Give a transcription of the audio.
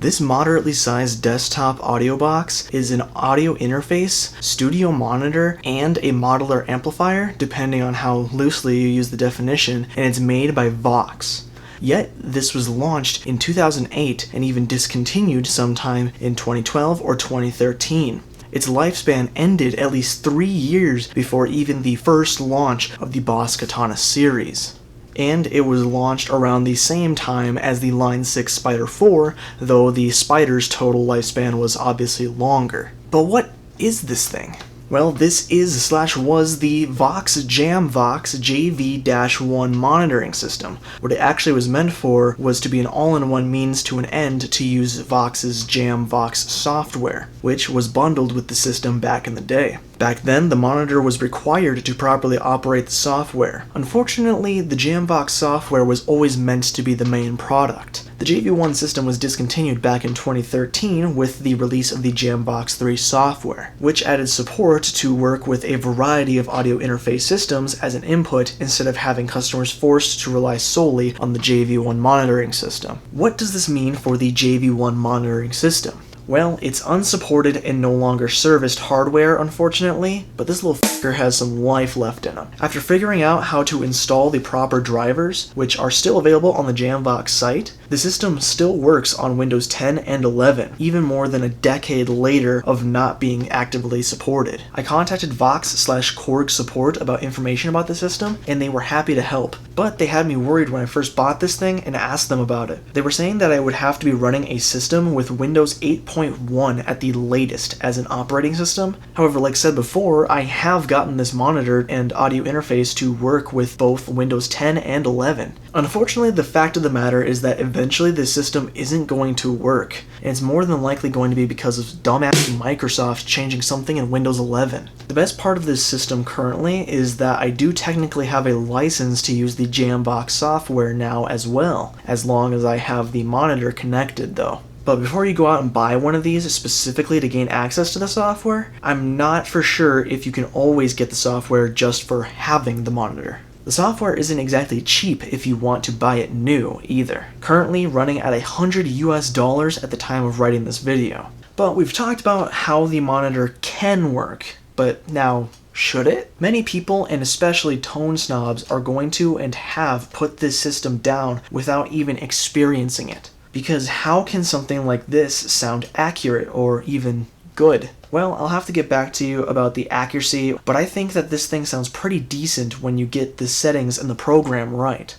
This moderately sized desktop audio box is an audio interface, studio monitor, and a modular amplifier, depending on how loosely you use the definition, and it's made by VOX. Yet, this was launched in 2008 and even discontinued sometime in 2012 or 2013. Its lifespan ended at least 3 years before even the first launch of the Boss Katana series. And it was launched around the same time as the Line 6 Spider 4, though the Spider's total lifespan was obviously longer. But what is this thing? Well, this was the VOX Jamvox JV-1 monitoring system. What it actually was meant for was to be an all-in-one means to an end to use VOX's Jamvox software, which was bundled with the system back in the day. Back then, the monitor was required to properly operate the software. Unfortunately, the Jamvox software was always meant to be the main product. The JV-1 system was discontinued back in 2013 with the release of the Jamvox 3 software, which added support to work with a variety of audio interface systems as an input instead of having customers forced to rely solely on the JV-1 monitoring system. What does this mean for the JV-1 monitoring system? Well, it's unsupported and no longer serviced hardware, unfortunately, but this little fucker has some life left in him. After figuring out how to install the proper drivers, which are still available on the Jamvox site, the system still works on Windows 10 and 11, even more than a decade later of not being actively supported. I contacted VOX/Korg support about information about the system, and they were happy to help, but they had me worried when I first bought this thing and asked them about it. They were saying that I would have to be running a system with Windows 8.1 at the latest as an operating system. However, like said before, I have gotten this monitor and audio interface to work with both Windows 10 and 11. Unfortunately, the fact of the matter is that eventually this system isn't going to work, and it's more than likely going to be because of dumbass Microsoft changing something in Windows 11. The best part of this system currently is that I do technically have a license to use the Jamvox software now as well, as long as I have the monitor connected though. But before you go out and buy one of these specifically to gain access to the software, I'm not for sure if you can always get the software just for having the monitor. The software isn't exactly cheap if you want to buy it new either, currently running at $100 at the time of writing this video. But we've talked about how the monitor can work, but now, should it? Many people, and especially tone snobs, are going to and have put this system down without even experiencing it. Because how can something like this sound accurate or even good? Well, I'll have to get back to you about the accuracy, but I think that this thing sounds pretty decent when you get the settings and the program right.